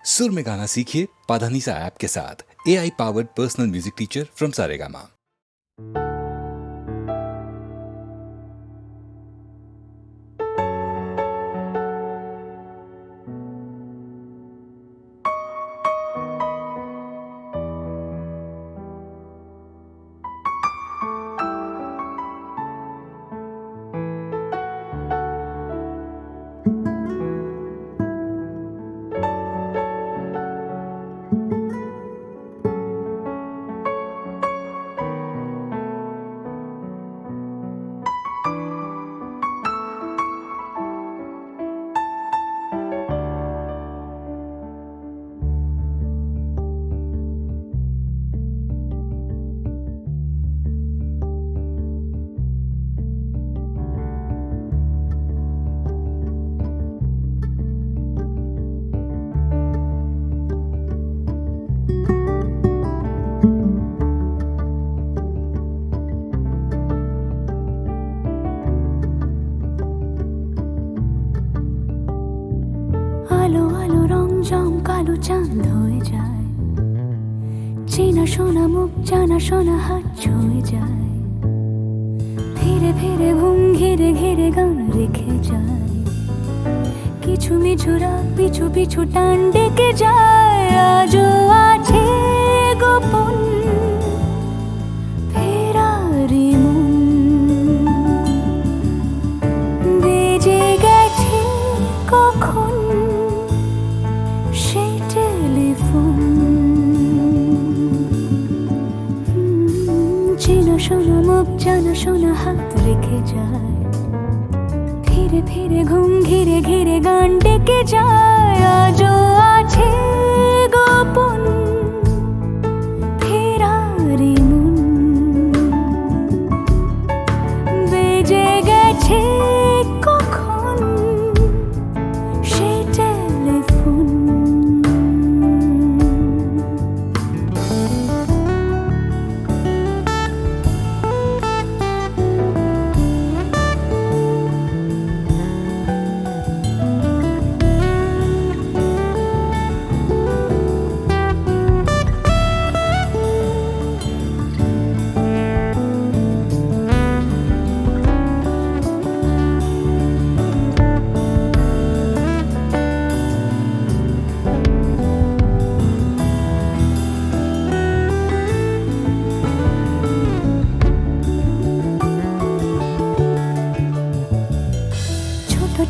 सुर में गाना सीखिए पाधानीसा ऐप के साथ। AI powered personal music teacher from Saregama. আলো আলো রং জম কালো চাঁদ হয়ে যায়, চেনা শোনা মুখ জানা শোনা হাত ছুঁয়ে যায়, ফিরে ফিরে ঘুম ঘিরে ঘিরে গান রেখে যায়, কিছু মিছু রাত পিছু পিছু টান ডেকে যায়। আজও আছে গোপন ফেরারি মন, বেজে গেছে কখন সেই টেলিফোন। চেনা শোনা মুখ জানা শোনা হাত রেখে যায়, ফিরে ফিরে ঘুম ঘিরে ঘিরে গান ডেকে যায়। আজও আছে গোপন ফেরারি মন, বেজে গেছে কখন সেই টেলিফোন।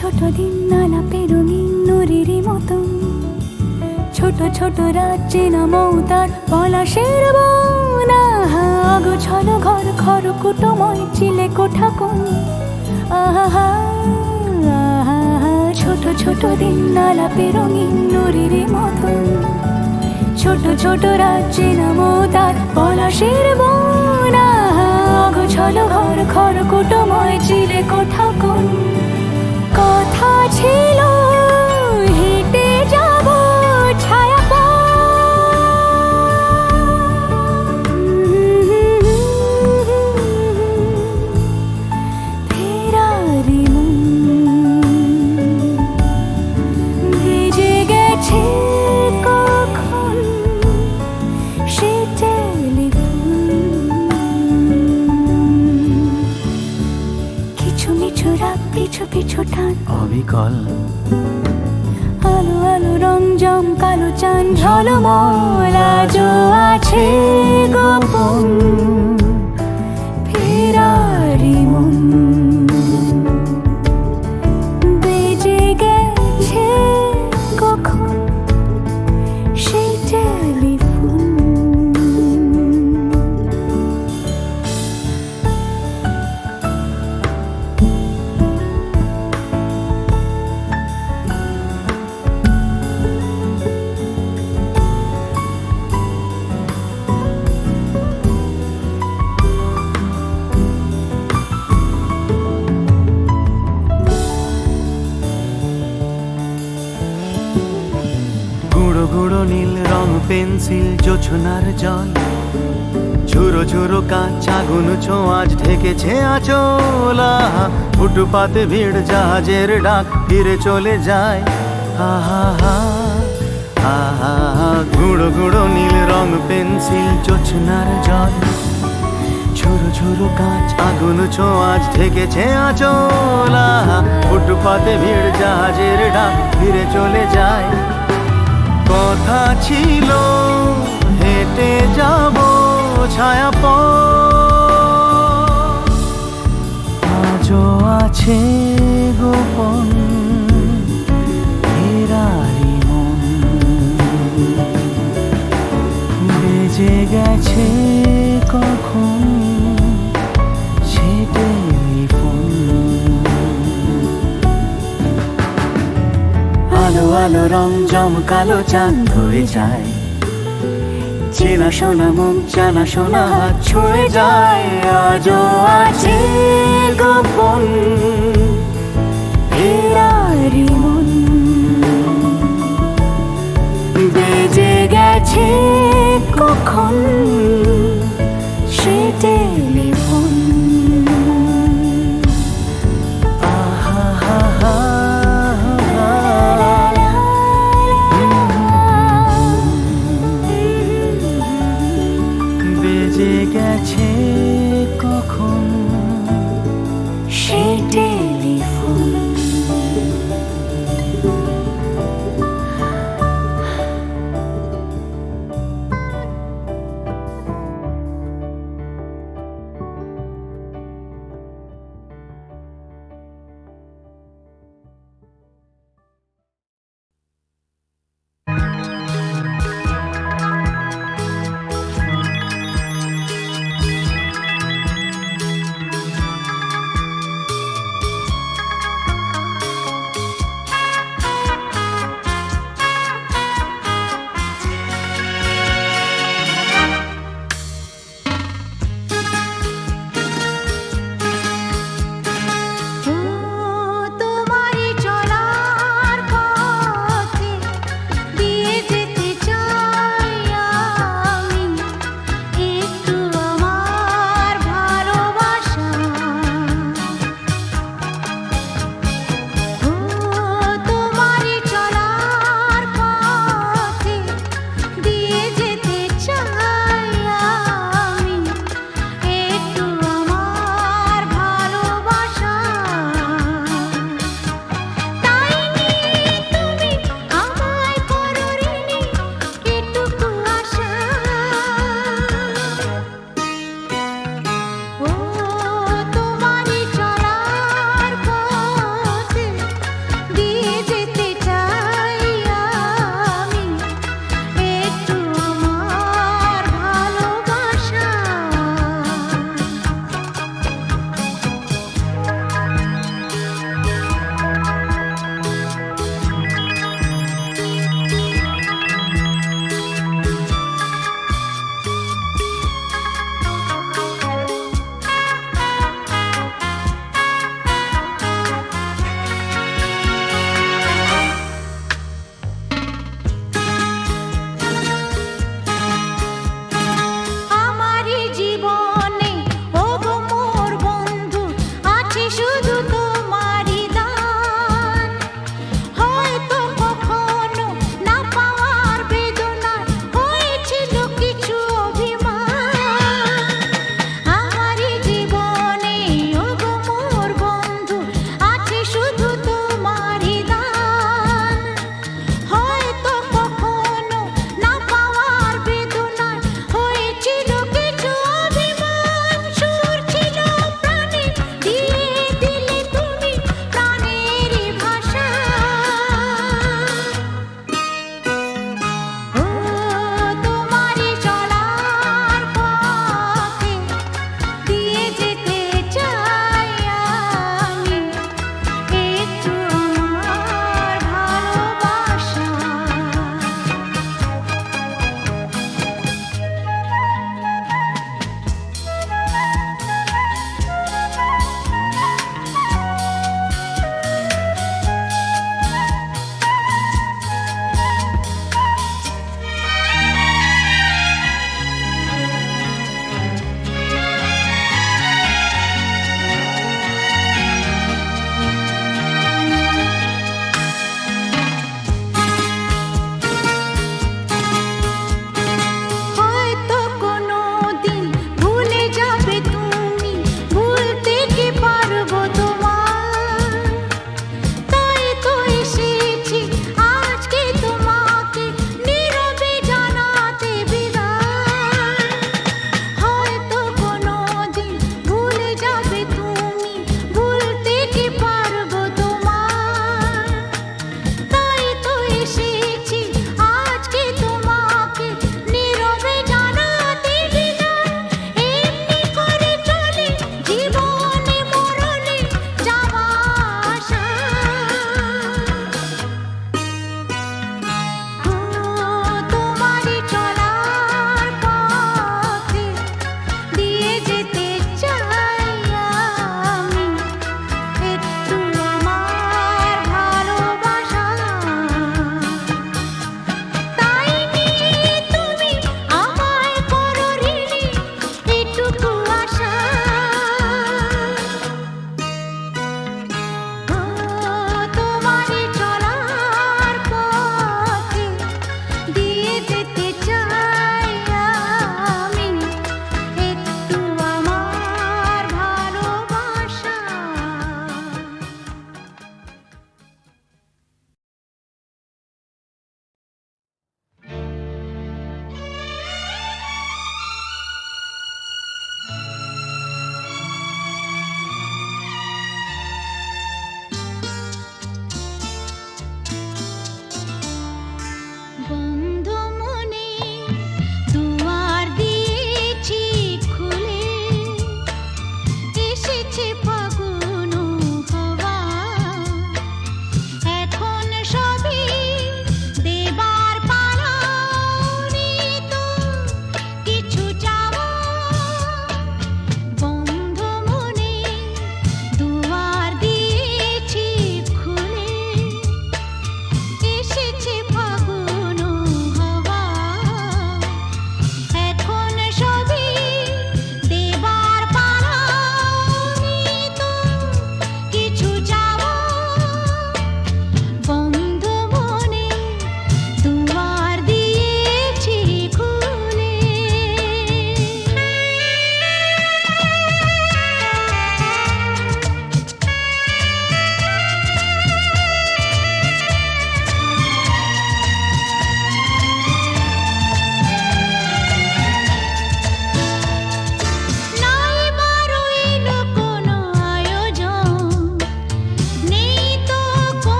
ছোট দিন আলাপের রঙিন নুরির মতন, ছোট ছোট রাত চেনা মৌতার পলাশের বন। আগোছালো ঘর খড়কুটোময় চিলে কোঠা কোন, আহা আহা। ছোট ছোট দিন আলাপের রঙিন নুরির মতন, ছোট ছোট রাত চেনা মৌতার পলাশের বন। আগোছালো ঘর খড়কুটোময় চিলে কোঠা কোন। কথা ছিল হেঁটে যাব ছায়া ফেরারি মন, ভেজে গেছে কখন সে টেলিফোন। কিছু মিছু রাত পিছু পিছু টান অবিকল, আলো আলো রং জম কালো চাঁদ ঝলমল। আজও আছে গোপন ফেরারি মন, বেজে গেছে কখন সেই টেলিফোন। গুঁড়ো গুঁড়ো নীল রং পেন্সিল জোছনার জল, ঝুরো ঝুরো কাঁচ আগুন ছোঁয়াজ ঢেকেছে আঁচলা। ফুটপাতে ভিড় জাহাজের ডাক ফিরে চলে যায়। আহা হা গুঁড়ো গুঁড়ো নীল রং পেন্সিল জোছনার জল, ঝুরো ঝুরো কাঁচ আগুন ছোঁয়াজ ঢেকেছে আঁচলা। ফুটপাতে ভিড় জাহাজের ডাক ফিরে চলে যায়। কথা ছিল হেঁটে যাব ছায়া আজও আছে গোপন ফেরারি মন, বেজে গেছে কখন সে টেলিফোন। আলো আলো রং জমকালো চাঁদ হয়ে যায়, চেনা শোনা মুখ জানা শোনা হাত ছুঁয়ে যায়। আজও আছে গোপন ফেরারি মন, বেজে গেছে কখন সে টেলিফোন। আহা হা হা বেজে গেছে কখন সে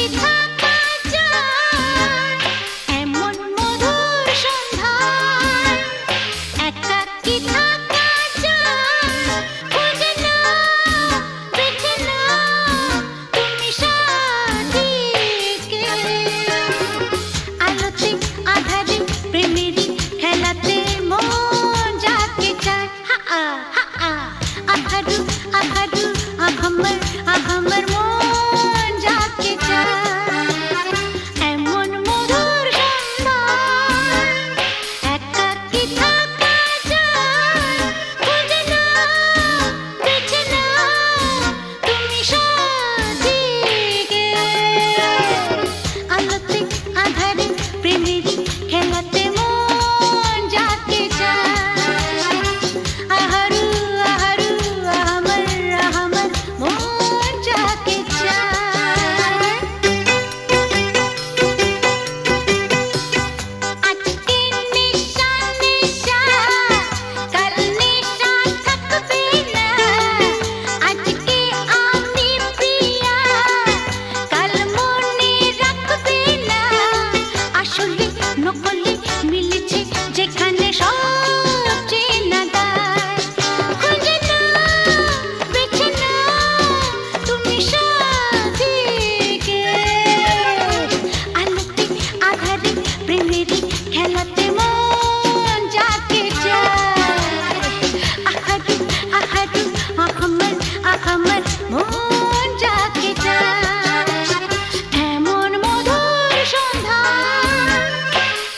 একাকী থাকা যায় এমন মধুর সন্ধ্যায় একাকী থাকা যায় খুঁজে নাও বেছে নাও তুমি সাথীকে আলোতে আধারে প্রেমেরই খেলাতে মন যাকে চায় হা হা আহারু আহারু আহামর মন যাকে চায় এমন মধুর সন্ধ্যায় একাকী থাকা যায় খুঁজে নাও বেছে নাও তুমি সাথীকে আলোতে আধারে প্রেমেরই খেলাতে মন যাকে চায় আহারু আহারু আহামর মন যাকে চায় আজকে নিশা নিশা কাল নিশা থাকবে না আজকে আমি প্রিয়া কাল মনে রাখবে না আসলে নকলে মিলেছে যেখানে সব চেনা দায় খুঁজে নাও বেছে নাও তুমি সাথীকে আলোতে আধারে প্রেমেরই খেলাতে মন যাকে চায় আহারু আহারু আহামর মন যাকে চায় এমন মধুর সন্ধ্যায়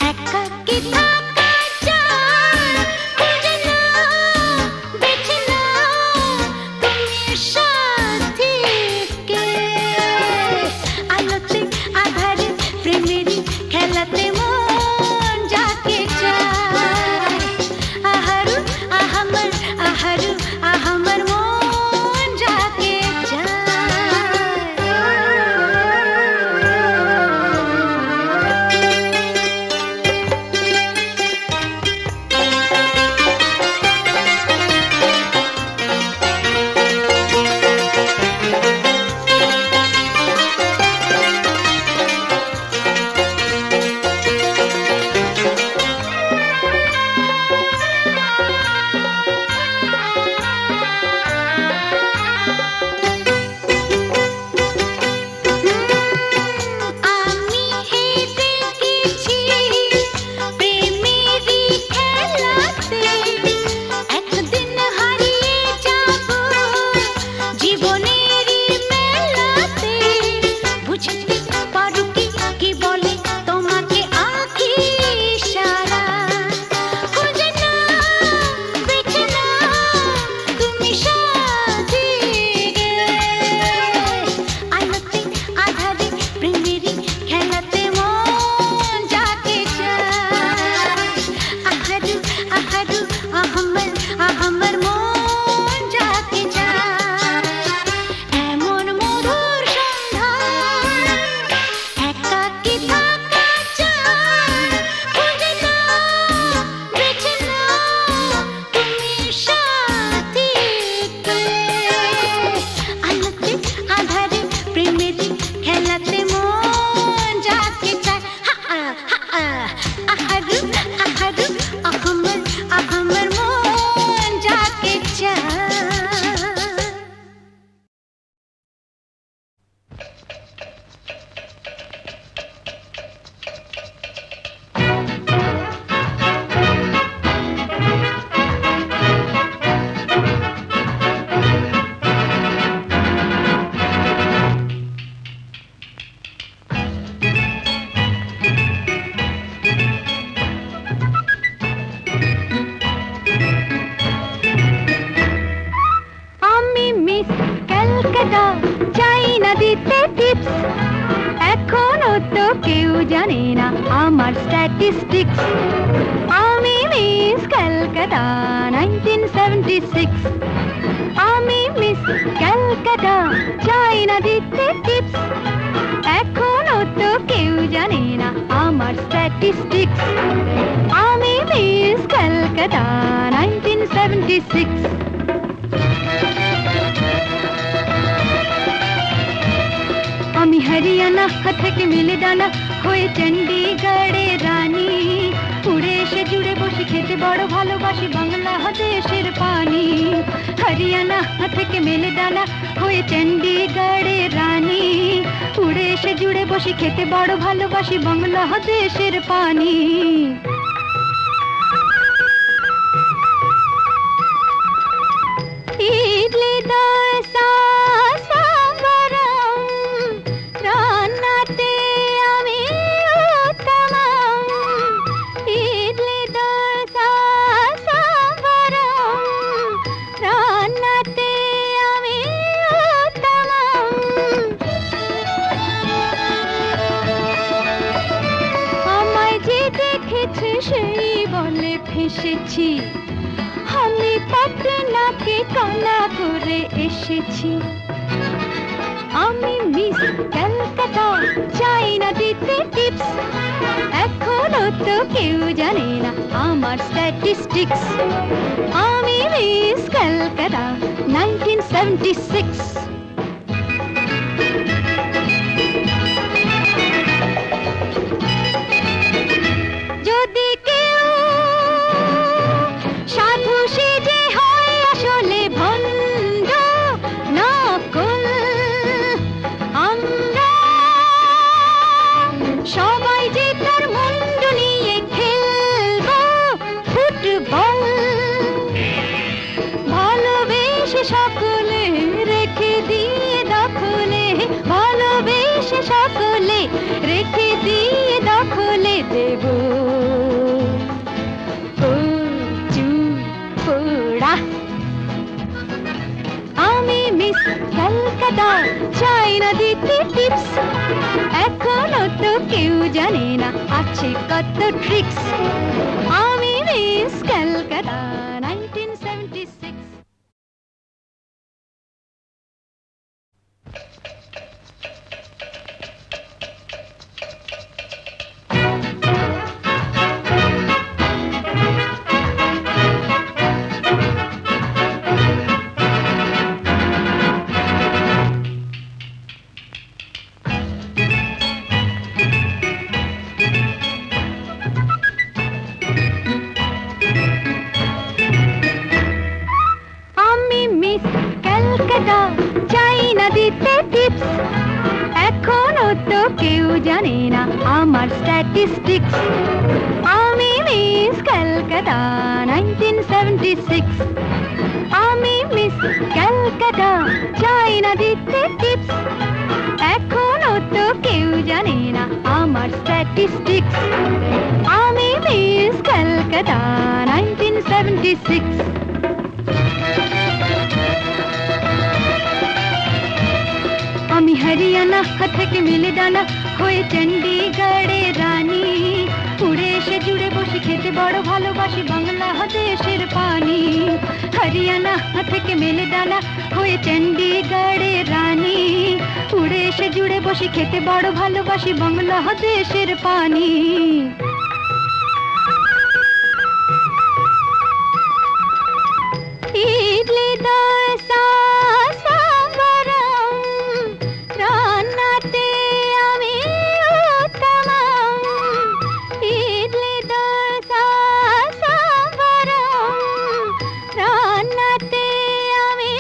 একাকী থাকা যায় খুঁজে নাও বেছে নাও তুমি সাথীকে আলোতে আধারে প্রেমেরই খেলাতে মন যাকে চায় আহারু আহামর মন যাকে চায় আমি হেরে গেছি প্রেমেরই খেলাতে একদিন হারিয়ে যাব জীবনেরই মেলাতে বুঝতে পারো কি বলে তোমাকে আঁখি ইশারা খুঁজে নাও বেছে নাও তুমি সাথীকে আলোতে আধারে প্রেমেরই খেলাতে মন যাকে চায় আহারু আহারু আহামর মন যাকে চায় এমন মধুর সন্ধ্যায় একাকী থাকা যায় খুঁজে নাও বেছে নাও তুমি সাথীকে আলোতে আধারে প্রেমেরই খেলাতে মন যাকে চায় আহারু আহারু আহামর মন যাকে চায় আমি মিস ক্যালকাটা চাই না দিতে টিপস এখনো তো কেউ জানে না আমার স্ট্যাটিস্টিক্স আমি মিস ক্যালকাটা 1976 আমি মিস ক্যালকাটা চাই না দিতে টিপস এখনো তো কেউ জানে না আমার স্ট্যাটিস্টিক্স আমি মিস ক্যালকাটা 1976 আমি হরিয়ানা থেকে মিলে ডানা হয়ে চণ্ডীগড়ের রানী, উড়ে এসে জুড়ে বসে খেতে বড় ভালোবাসি বাংলাদেশের পানি। হরিয়ানা থেকে মেলে ডানা হয়ে চণ্ডীগড়ের রানী, উড়ে এসে জুড়ে বসে খেতে বড় ভালোবাসি বাংলাদেশের পানি। ইডলি দোসা সাম্বারম, রান্নাতে আমি উত্তমম। ইডলি দোসা সাম্বারম, রান্নাতে আমি উত্তমম। আমায় যে দেখেছে সেই বলে ফেসেছি, আমি পাটনাকে কানা করে এসেছি। আমি মিস কলকাতা, চাই না দিতে টিপস, এখনো তো কেউ জানে না আমার স্ট্যাটিস্টিক্স। আমি মিস কলকাতা 1976। যদি কেউ সাধু সেজে হয় আসলে ভণ্ড নকল, আমরা সবাই যে তার মুন্ডু নিয়ে খেলবো ফুটবল। ভালোবেসে সকলে রেখে দিয়ে দখলে, ভালোবেসে সকলে রেখে দিয়ে দখলে দেব পোড়া। আমি মিস কলকাতা, চাই না দিতে টিপস, এখনো তো কেউ জানে না আছে কত ট্রিক্স। আমি মিস কলকাতা 1976। চাই না দিতে টিপস, এখনো তো কেউ জানে না আমার স্ট্যাটিস্টিক্স। আমি মিস কলকাতা 1976। আমি মিস কলকাতা, চাই না দিতে টিপস, এখনো তো কেউ জানে না আমার স্ট্যাটিস্টিক্স। আমি মিস কলকাতা 1976। আমি হরিয়ানা থেকে মিলে ডানা হয়ে চণ্ডীগড়ের রানী, উড়ে এসে জুড়ে বসে খেতে বড় ভালোবাসি বাংলাদেশের পানি। হরিয়ানা থেকে মেলে ডানা হয়ে চণ্ডীগড়ের রানী, উড়ে এসে জুড়ে বসে খেতে বড় ভালোবাসি বাংলাদেশের পানি। ইডলি দোসা সাম্বারম, রান্নাতে আমি উত্তমম। ইডলি দোসা সাম্বারম, রান্নাতে আমি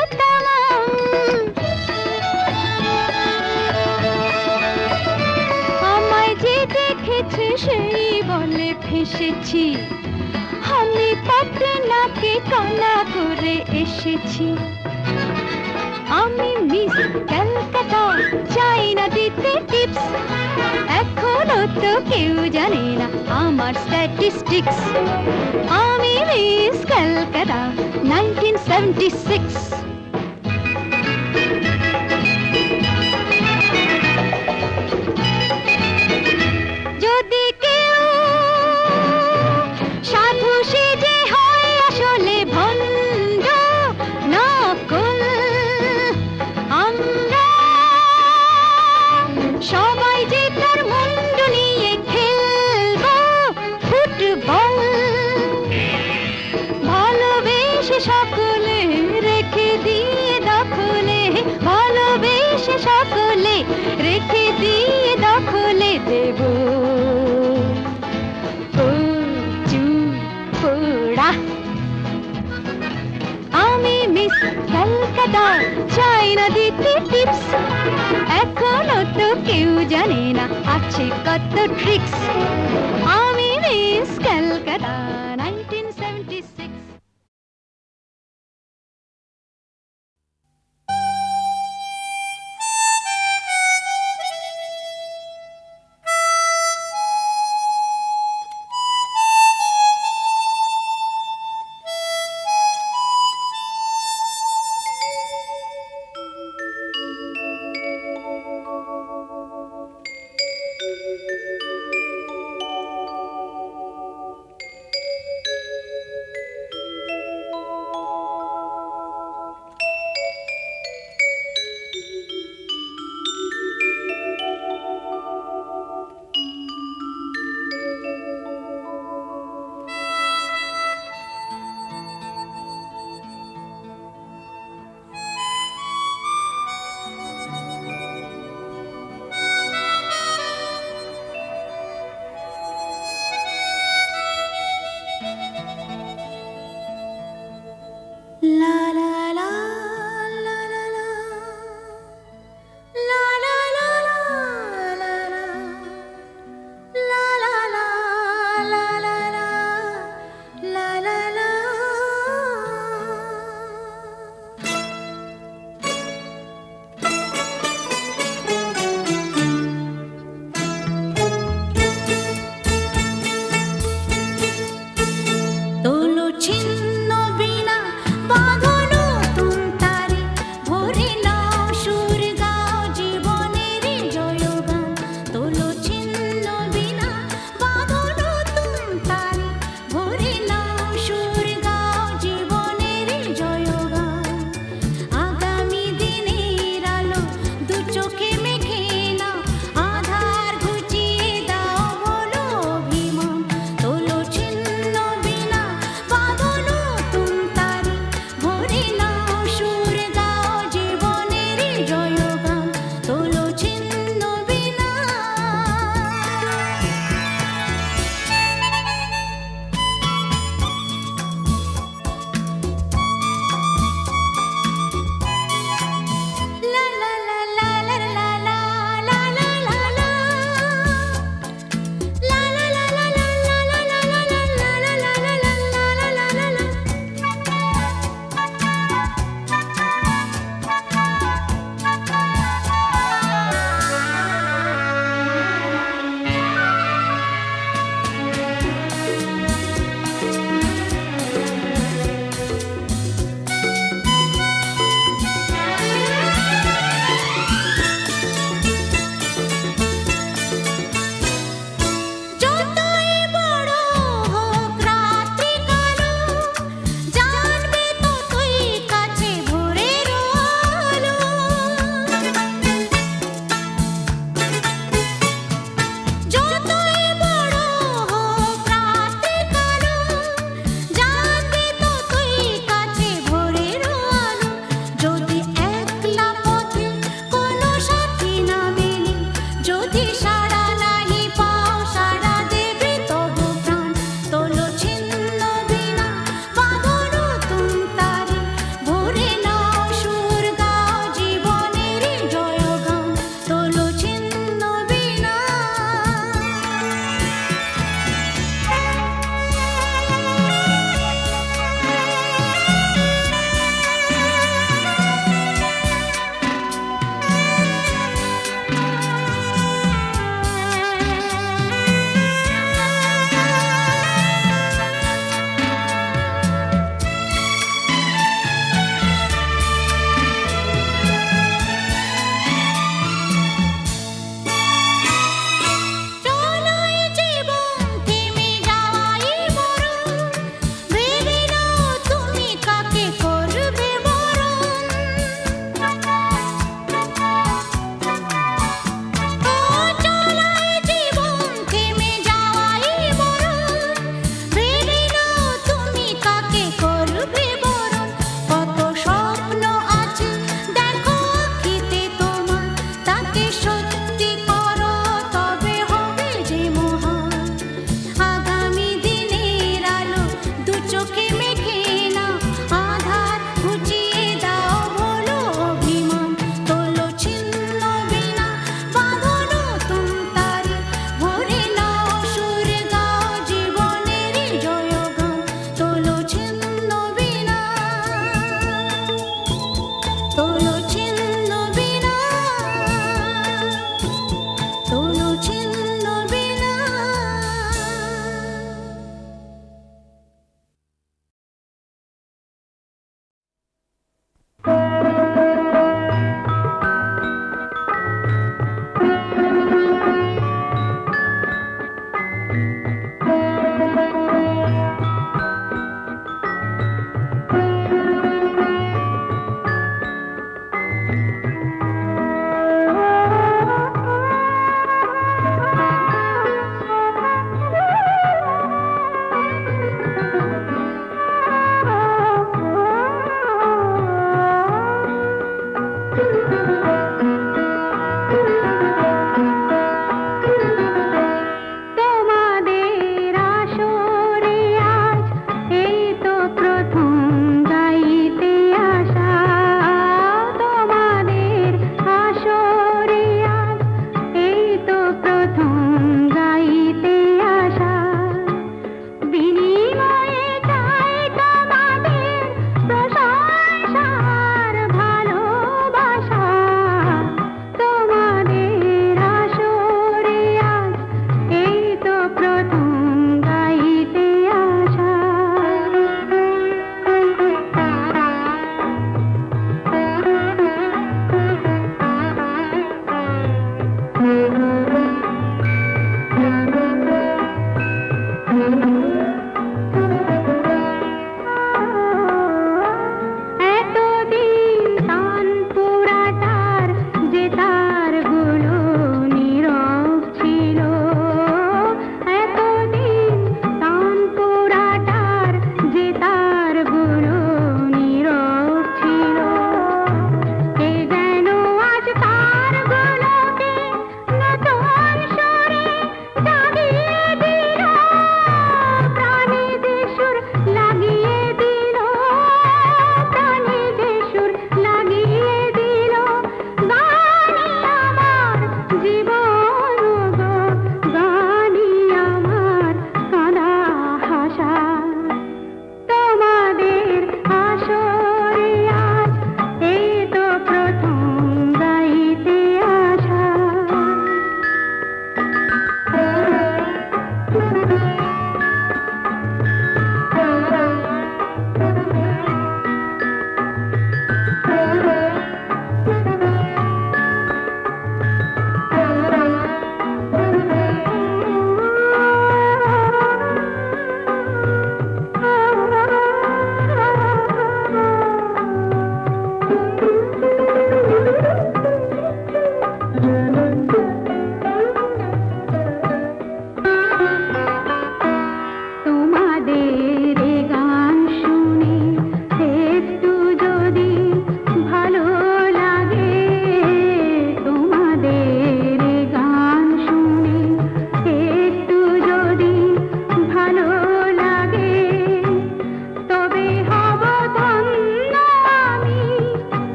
উত্তমম। আমায় যে দেখেছে সেই বলে ফেসেছি, আমি পাটনাকে কানা করে এসেছি। আমি মিস কলকাতা, চাই না দিতে টিপস, এখনো তো কেউ জানে না আমার স্ট্যাটিস্টিক্স। আমি মিস কলকাতা 1976। যদি কেউ সাধু সেজে হয় আসলে ভণ্ড নকল, আমরা সবাই যে তার মুন্ডু নিয়ে খেলবো ফুটবল। ভালোবেসে সকলে রেখে কলকাতা, চাই না দিতে টিপস, এখনো তো কেউ জানে না আছে কত ট্রিক্স। আমি মিস কলকাতা,